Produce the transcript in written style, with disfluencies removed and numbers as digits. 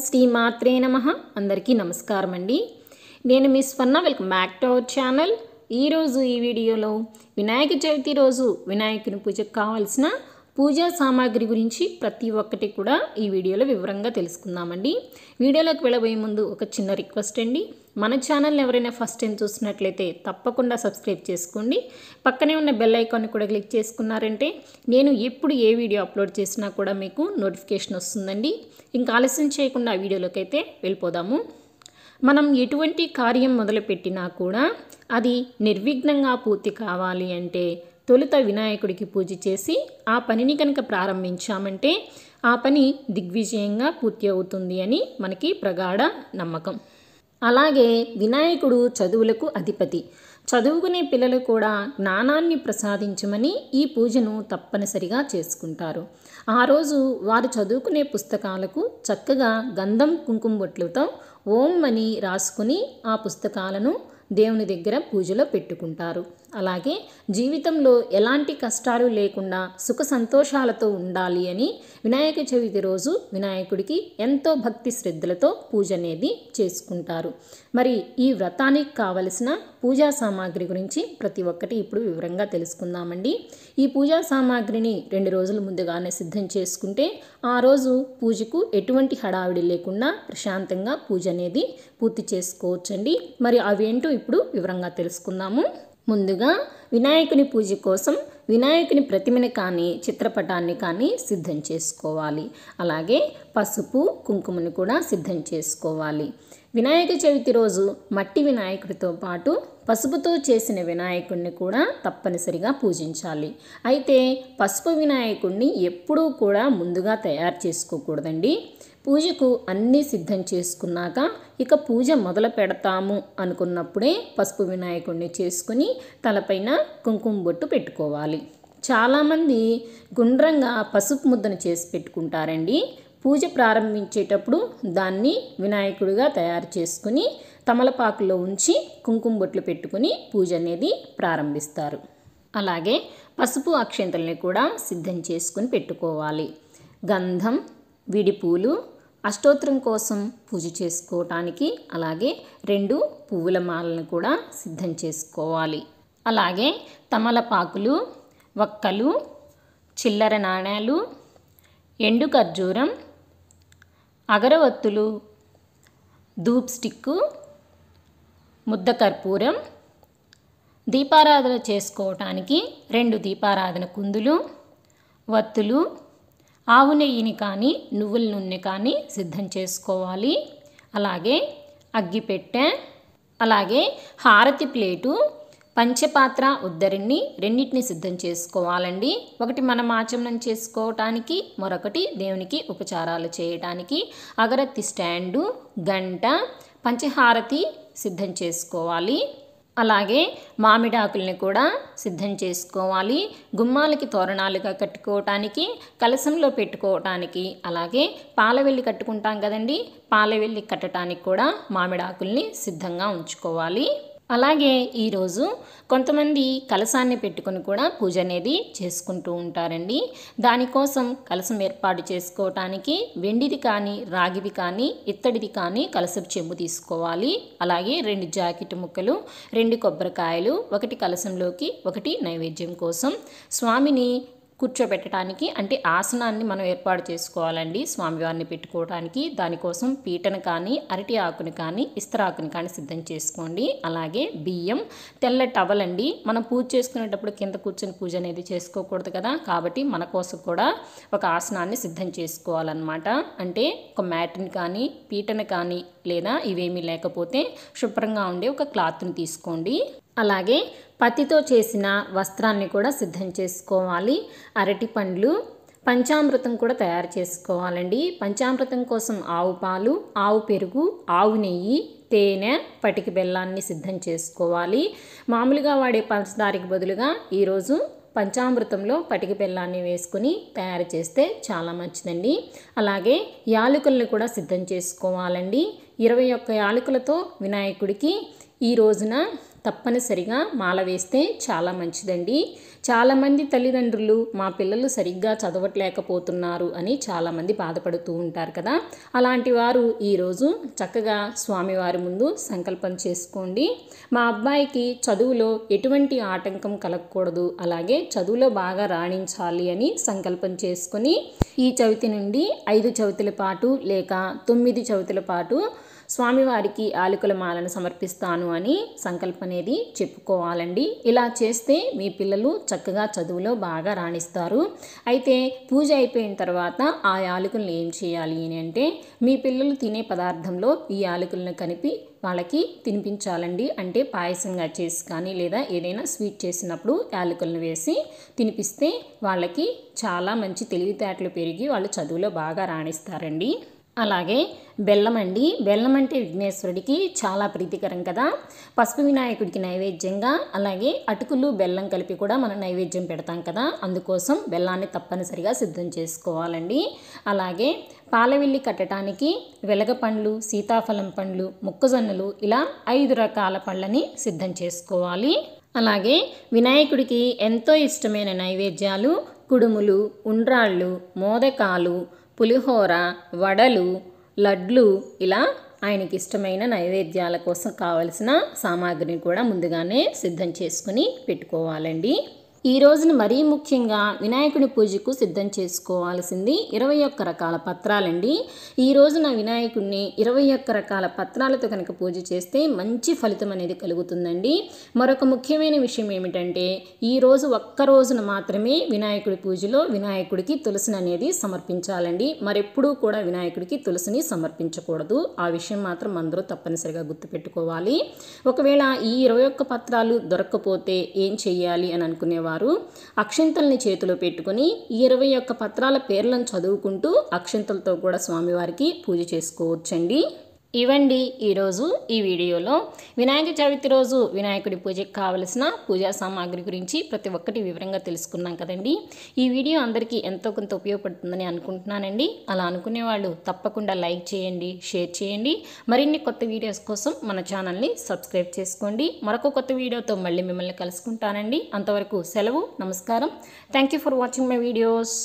శ్రీమాత్రే నమః. అందరికీ నమస్కారం అండి. నేను మీ స్వర్ణ. Welcome back to our channel. ఈరోజు ఈ వీడియోలో వినాయక చవితి రోజు వినాయకుని పూజకు కావాల్సిన పూజా సామాగ్రి గురించి ప్రతి ఒక్కటి కూడా ఈ వీడియోలో వివరంగా తెలుసుకుందామండి. వీడియోలోకి వెళ్ళబోయే ముందు ఒక చిన్న రిక్వెస్ట్ అండి. మన ఛానల్ని ఎవరైనా ఫస్ట్ టైం చూసినట్లయితే తప్పకుండా సబ్స్క్రైబ్ చేసుకోండి. పక్కనే ఉన్న బెల్ ఐకాన్ని కూడా క్లిక్ చేసుకున్నారంటే నేను ఎప్పుడు ఏ వీడియో అప్లోడ్ చేసినా కూడా మీకు నోటిఫికేషన్ వస్తుందండి. ఇంకా ఆలస్యం చేయకుండా ఆ వీడియోలోకి అయితే వెళ్ళిపోదాము. మనం ఎటువంటి కార్యం మొదలుపెట్టినా కూడా అది నిర్విఘ్నంగా పూర్తి కావాలి అంటే తొలుత వినాయకుడికి పూజ చేసి ఆ పనిని కనుక ప్రారంభించామంటే ఆ పని దిగ్విజయంగా పూర్తి అవుతుంది అని మనకి ప్రగాఢ నమ్మకం. అలాగే వినాయకుడు చదువులకు అధిపతి. చదువుకునే పిల్లలు కూడా జ్ఞానాన్ని ప్రసాదించమని ఈ పూజను తప్పనిసరిగా చేసుకుంటారు. ఆ రోజు వారు చదువుకునే పుస్తకాలకు చక్కగా గంధం కుంకుమ బొట్లతో ఓం అని రాసుకుని ఆ పుస్తకాలను దేవుని దగ్గర పూజలో పెట్టుకుంటారు. అలాగే జీవితంలో ఎలాంటి కష్టాలు లేకుండా సుఖ సంతోషాలతో ఉండాలి అని వినాయక చవితి రోజు వినాయకుడికి ఎంతో భక్తి శ్రద్ధలతో పూజ అనేది చేసుకుంటారు. మరి ఈ వ్రతానికి కావలసిన పూజా సామాగ్రి గురించి ప్రతి ఒక్కటి ఇప్పుడు వివరంగా తెలుసుకుందామండి. ఈ పూజా సామాగ్రిని 2 రోజుల ముందుగానే సిద్ధం చేసుకుంటే ఆ రోజు పూజకు ఎటువంటి హడావిడి లేకుండా ప్రశాంతంగా పూజ అనేది పూర్తి చేసుకోవచ్చండి. మరి అవేంటో ఇప్పుడు వివరంగా తెలుసుకుందాము. ముందుగా వినాయకుని పూజ కోసం వినాయకుని ప్రతిమని కానీ చిత్రపటాన్ని కానీ సిద్ధం చేసుకోవాలి. అలాగే పసుపు కుంకుమను కూడా సిద్ధం చేసుకోవాలి. వినాయక చవితి రోజు మట్టి వినాయకుడితో పాటు పసుపుతో చేసిన వినాయకుడిని కూడా తప్పనిసరిగా పూజించాలి. అయితే పసుపు వినాయకుడిని ఎప్పుడూ కూడా ముందుగా తయారు చేసుకోకూడదండి. పూజకు అన్నీ సిద్ధం చేసుకున్నాక ఇక పూజ మొదలు పెడతాము అనుకున్నప్పుడే పసుపు వినాయకుడిని చేసుకుని తలపైన కుంకుమ బొట్టు పెట్టుకోవాలి. చాలామంది గుండ్రంగా పసుపు ముద్దను చేసి పెట్టుకుంటారండి. పూజ ప్రారంభించేటప్పుడు దాన్ని వినాయకుడిగా తయారు చేసుకుని తమలపాకులో ఉంచి కుంకుమ బొట్లు పెట్టుకుని పూజ అనేది ప్రారంభిస్తారు. అలాగే పసుపు అక్షంతల్ని కూడా సిద్ధం చేసుకుని పెట్టుకోవాలి. గంధం, విడిపూలు, అష్టోత్తరం కోసం పూజ చేసుకోవటానికి అలాగే 2 పువ్వుల మాలను కూడా సిద్ధం చేసుకోవాలి. అలాగే తమలపాకులు, వక్కలు, చిల్లర నాణేలు, ఎండు ఖర్జూరం, అగరవత్తులు, ధూప్ స్టిక్కు, ముద్ద కర్పూరం, దీపారాధన చేసుకోవటానికి 2 దీపారాధన కుందులు, వత్తులు, ఆవు నెయ్యిని కానీ నువ్వుల నూనె కానీ సిద్ధం చేసుకోవాలి. అలాగే అగ్గిపెట్టె, అలాగే హారతి ప్లేటు, పంచపాత్ర ఉద్దరిని రెండింటిని సిద్ధం చేసుకోవాలండి. ఒకటి మనం ఆచమనం చేసుకోవటానికి, మరొకటి దేవునికి ఉపచారాలు చేయటానికి. అగరత్తి స్టాండు, గంట, పంచహారతి సిద్ధం చేసుకోవాలి. అలాగే మామిడాకుల్ని కూడా సిద్ధం చేసుకోవాలి. గుమ్మాలకి తోరణాలుగా కట్టుకోవటానికి, కలశంలో పెట్టుకోవటానికి, అలాగే పాలవెల్లి కట్టుకుంటాం కదండి, పాలవెల్లి కట్టడానికి కూడా మామిడాకుల్ని సిద్ధంగా ఉంచుకోవాలి. అలాగే ఈరోజు కొంతమంది కలశాన్ని పెట్టుకొని కూడా పూజ అనేది చేసుకుంటూ ఉంటారండి. దానికోసం కలశం ఏర్పాటు చేసుకోవటానికి వెండిది కానీ రాగిది కానీ ఇత్తడిది కానీ కలశపు చెంబు తీసుకోవాలి. అలాగే 2 జాకెట్ ముక్కలు, 2 కొబ్బరికాయలు, 1 కలశంలోకి 1 నైవేద్యం కోసం, స్వామిని కూర్చోబెట్టడానికి అంటే ఆసనాన్ని మనం ఏర్పాటు చేసుకోవాలండి స్వామివారిని పెట్టుకోవడానికి. దానికోసం పీటను కానీ అరటి ఆకుని కానీ ఇస్తరాకుని కానీ సిద్ధం చేసుకోండి. అలాగే బియ్యం, తెల్ల టవల్ అండి. మనం పూజ చేసుకునేటప్పుడు కింద కూర్చొని పూజ అనేది చేసుకోకూడదు కదా, కాబట్టి మన కోసం కూడా ఒక ఆసనాన్ని సిద్ధం చేసుకోవాలన్నమాట. అంటే ఒక మ్యాట్ని కానీ పీటను కానీ లేదా ఇవేమీ లేకపోతే శుభ్రంగా ఉండే ఒక క్లాత్ని తీసుకోండి. అలాగే పత్తితో చేసిన వస్త్రాన్ని కూడా సిద్ధం చేసుకోవాలి. అరటి పండ్లు, పంచామృతం కూడా తయారు చేసుకోవాలండి. పంచామృతం కోసం ఆవు పాలు, ఆవు పెరుగు, ఆవు నెయ్యి, తేనె, పటిక బెల్లాన్ని సిద్ధం చేసుకోవాలి. మామూలుగా వాడే పంచదారికి బదులుగా ఈరోజు పంచామృతంలో పటిక బెల్లాన్ని వేసుకుని తయారు చేస్తే చాలా మంచిదండి. అలాగే యాలకులను కూడా సిద్ధం చేసుకోవాలండి. 21 యాలకులతో వినాయకుడికి ఈ రోజున తప్పనిసరిగా మాల వేస్తే చాలా మంచిదండి. చాలామంది తల్లిదండ్రులు మా పిల్లలు సరిగ్గా చదవట్లేకపోతున్నారు అని చాలామంది బాధపడుతూ ఉంటారు కదా. అలాంటి వారు ఈరోజు చక్కగా స్వామివారి ముందు సంకల్పం చేసుకోండి. మా అబ్బాయికి చదువులో ఎటువంటి ఆటంకం కలగకూడదు, అలాగే చదువులో బాగా రాణించాలి అని సంకల్పం చేసుకొని ఈ చవితి నుండి 5 చవితుల పాటు లేక 9 చవితుల పాటు స్వామివారికి ఆలుకల మాలను సమర్పిస్తాను అని సంకల్పం అనేది చెప్పుకోవాలండి. ఇలా చేస్తే మీ పిల్లలు చక్కగా చదువులో బాగా రాణిస్తారు. అయితే పూజ అయిపోయిన తర్వాత ఆ యాలకులను ఏం చేయాలి అని అంటే, మీ పిల్లలు తినే పదార్థంలో ఈ యాలకులను కలిపి వాళ్ళకి తినిపించాలండి. అంటే పాయసంగా చేసి కానీ లేదా ఏదైనా స్వీట్ చేసినప్పుడు యాలకులను వేసి తినిపిస్తే వాళ్ళకి చాలా మంచి తెలివితేటలు పెరిగి వాళ్ళు చదువులో బాగా రాణిస్తారండి. అలాగే బెల్లం అండి. బెల్లం అంటే విఘ్నేశ్వరుడికి చాలా ప్రీతికరం కదా. పసుపు వినాయకుడికి నైవేద్యంగా, అలాగే అటుకులు బెల్లం కలిపి కూడా మనం నైవేద్యం పెడతాం కదా. అందుకోసం బెల్లాన్ని తప్పనిసరిగా సిద్ధం చేసుకోవాలండి. అలాగే పాలవెల్లి కట్టడానికి వెలగపండ్లు, సీతాఫలం పండ్లు, మొక్కజొన్నలు ఇలా 5 రకాల పళ్ళని సిద్ధం చేసుకోవాలి. అలాగే వినాయకుడికి ఎంతో ఇష్టమైన నైవేద్యాలు కుడుములు, ఉండ్రాళ్ళు, మోదకాలు, పులిహోర, వడలు, లడ్లు ఇలా ఆయనకి ఇష్టమైన నైవేద్యాల కోసం కావలసిన సామాగ్రిని కూడా ముందుగానే సిద్ధం చేసుకుని పెట్టుకోవాలండి. ఈ రోజున మరీ ముఖ్యంగా వినాయకుడి పూజకు సిద్ధం చేసుకోవాల్సింది 21 రకాల పత్రాలండి. ఈ రోజున వినాయకుడిని 21 రకాల పత్రాలతో కనుక పూజ చేస్తే మంచి ఫలితం అనేది కలుగుతుందండి. మరొక ముఖ్యమైన విషయం ఏమిటంటే, ఈ రోజు ఒక్క రోజున మాత్రమే వినాయకుడి పూజలో వినాయకుడికి తులసిని అనేది సమర్పించాలండి. మరెప్పుడూ కూడా వినాయకుడికి తులసిని సమర్పించకూడదు. ఆ విషయం మాత్రం అందరూ తప్పనిసరిగా గుర్తుపెట్టుకోవాలి. ఒకవేళ ఈ 21 పత్రాలు దొరక్కపోతే ఏం చెయ్యాలి అని అనుకునేవారు అక్షింతల్ని చేతిలో పెట్టుకుని ఈ 21 పత్రాల పేర్లను చదువుకుంటూ అక్షింతలతో కూడా స్వామివారికి పూజ చేసుకోవచ్చండి. ఇవండి ఈరోజు ఈ వీడియోలో వినాయక చవితి రోజు వినాయకుడి పూజకి కావలసిన పూజా సామాగ్రి గురించి ప్రతి ఒక్కటి వివరంగా తెలుసుకున్నాం కదండి. ఈ వీడియో అందరికీ ఎంతో కొంత ఉపయోగపడుతుందని అనుకుంటున్నానండి. అలా అనుకునే వాళ్ళు తప్పకుండా లైక్ చేయండి, షేర్ చేయండి. మరిన్ని కొత్త వీడియోస్ కోసం మన ఛానల్ని సబ్స్క్రైబ్ చేసుకోండి. మరొక కొత్త వీడియోతో మళ్ళీ మిమ్మల్ని కలుసుకుంటానండి. అంతవరకు సెలవు, నమస్కారం. Thank you for watching my videos.